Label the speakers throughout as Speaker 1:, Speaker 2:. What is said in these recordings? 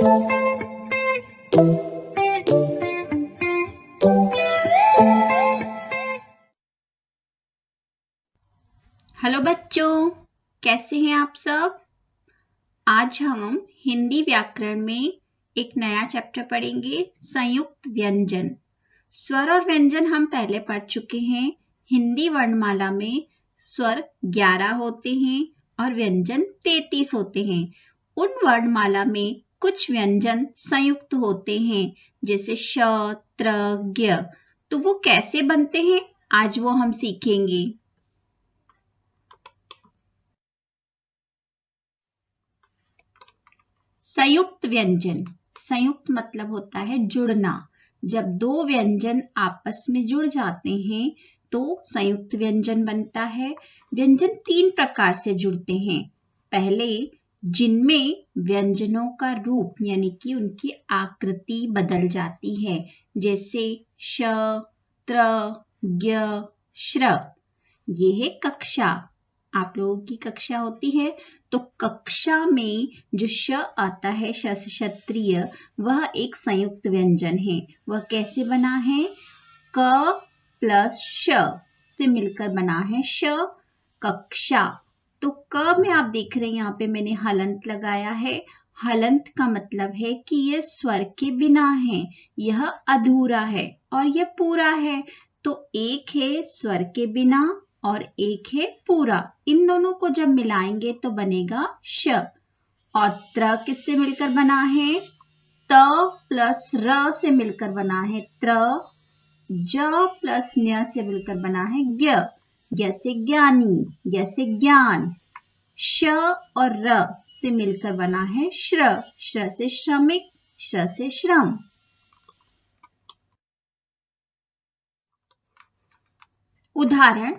Speaker 1: Hello बच्चों, कैसे हैं आप सब। आज हम हिंदी व्याकरण में एक नया चैप्टर पढ़ेंगे, संयुक्त व्यंजन। स्वर और व्यंजन हम पहले पढ़ चुके हैं। हिंदी वर्णमाला में स्वर 11 होते हैं और व्यंजन 33 होते हैं। उन वर्णमाला में कुछ व्यंजन संयुक्त होते हैं, जैसे श, त्र, ज्ञ। तो वो कैसे बनते हैं, आज वो हम सीखेंगे। संयुक्त व्यंजन, संयुक्त मतलब होता है जुड़ना। जब दो व्यंजन आपस में जुड़ जाते हैं तो संयुक्त व्यंजन बनता है। व्यंजन 3 प्रकार से जुड़ते हैं। पहले, जिनमें व्यंजनों का रूप यानी कि उनकी आकृति बदल जाती है, जैसे श, त्र, ज्ञ, श्र। ये है कक्षा। आप लोगों की कक्षा होती है तो कक्षा में जो श आता है, श से क्षत्रिय, वह एक संयुक्त व्यंजन है। वह कैसे बना है? क प्लस श से मिलकर बना है श, कक्षा। तो क में आप देख रहे हैं, यहाँ पे मैंने हलंत लगाया है। हलंत का मतलब है कि यह स्वर के बिना है, यह अधूरा है और यह पूरा है। तो एक है स्वर के बिना और एक है पूरा। इन दोनों को जब मिलाएंगे तो बनेगा श। और त्र किससे मिलकर बना है? त प्लस र से मिलकर बना है त्र। ज प्लस न्य से मिलकर बना है ज्ञ। ज्ञ से ज्ञानी, ज्ञ से ज्ञान। श और र से मिलकर बना है श्र। श्र से श्रमिक, श्र से श्रम। उदाहरण,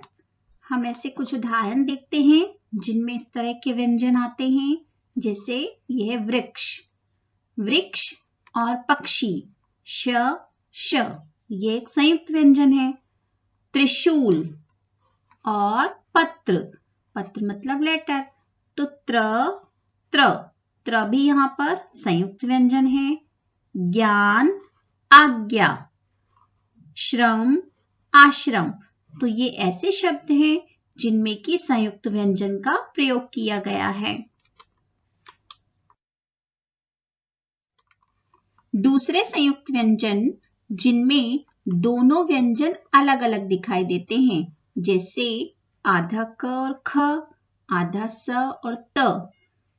Speaker 1: हम ऐसे कुछ उदाहरण देखते हैं जिनमें इस तरह के व्यंजन आते हैं। जैसे यह है वृक्ष, वृक्ष और पक्षी, श श, ये एक संयुक्त व्यंजन है। त्रिशूल और पत्र, पत्र मतलब लेटर, तो त्र त्र, त्र भी यहाँ पर संयुक्त व्यंजन है। ज्ञान, आज्ञा, श्रम, आश्रम। तो ये ऐसे शब्द हैं जिनमें कि संयुक्त व्यंजन का प्रयोग किया गया है। दूसरे संयुक्त व्यंजन जिनमें दोनों व्यंजन अलग अलग दिखाई देते हैं, जैसे आधा क और ख, आधा स और त।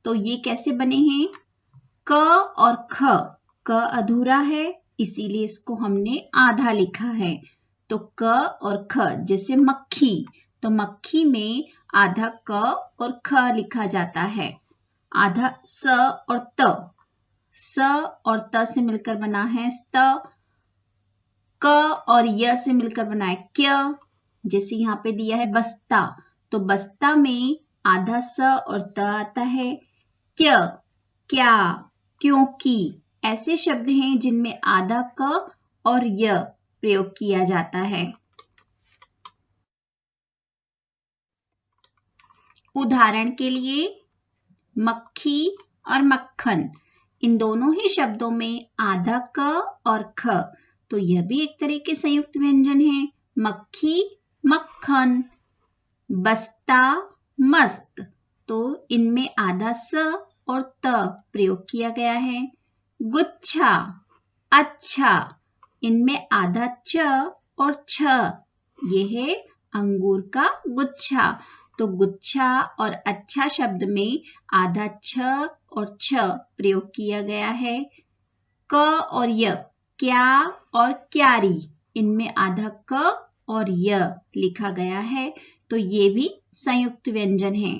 Speaker 1: तो ये कैसे बने हैं? क और ख, क अधूरा है इसीलिए इसको हमने आधा लिखा है। तो क और ख, जैसे मक्खी, तो मक्खी में आधा क और ख लिखा जाता है। आधा स और त, स और त से मिलकर बना है स्त। क और य से मिलकर बना है क्य। जैसे यहाँ पे दिया है बस्ता, तो बस्ता में आधा स और त आता है। क्य, क्या, क्योंकि। ऐसे शब्द हैं जिनमें आधा क और य प्रयोग किया जाता है। उदाहरण के लिए मक्खी और मक्खन, इन दोनों ही शब्दों में आधा क और ख, तो यह भी एक तरह के संयुक्त व्यंजन है। मक्खी, मक्खन। बस्ता, मस्त, तो इनमें आधा स और त प्रयोग किया गया है। गुच्छा, अच्छा, इनमें आधा च और छ, यह है अंगूर का गुच्छा। तो गुच्छा और अच्छा शब्द में आधा छ और छ प्रयोग किया गया है। क और य, क्या और क्यारी, इनमें आधा क और य लिखा गया है। तो ये भी संयुक्त व्यंजन है।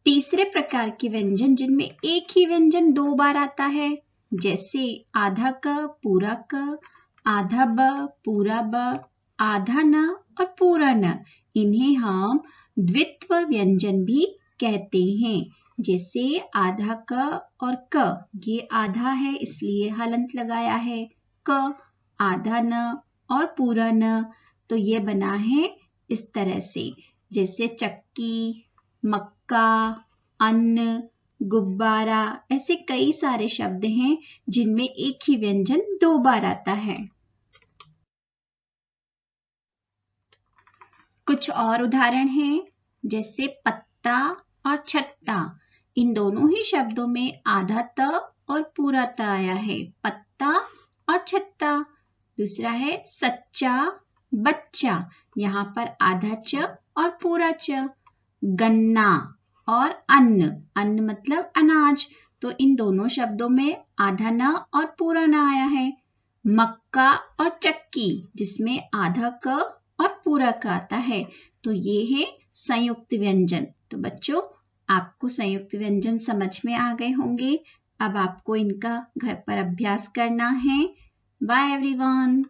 Speaker 1: तीसरे प्रकार के व्यंजन जिनमें एक ही व्यंजन 2 बार आता है, जैसे आधा क पूरा क, आधा ब पूरा ब, आधा न और पूरा न। इन्हें हम द्वित्व व्यंजन भी कहते हैं। जैसे आधा क और क, ये आधा है इसलिए हलंत लगाया है क, आधा न और पूरा न, तो ये बना है इस तरह से। जैसे चक्की, मक्का, अन्न, गुब्बारा, ऐसे कई सारे शब्द हैं जिनमें एक ही व्यंजन 2 बार आता है। कुछ और उदाहरण हैं, जैसे पत्ता और छत्ता। इन दोनों ही शब्दों में आधा त और पूरा त आया है, पत्ता और छत्ता। दूसरा है सच्चा, बच्चा। यहाँ पर आधा च और पूरा च। गन्ना और अन्न, अन्न मतलब अनाज, तो इन दोनों शब्दों में आधा न और पूरा न आया है। मक्का और चक्की, जिसमें आधा क और पूरा क आता है, तो ये है संयुक्त व्यंजन। तो बच्चों, आपको संयुक्त व्यंजन समझ में आ गए होंगे। अब आपको इनका घर पर अभ्यास करना है। Bye everyone.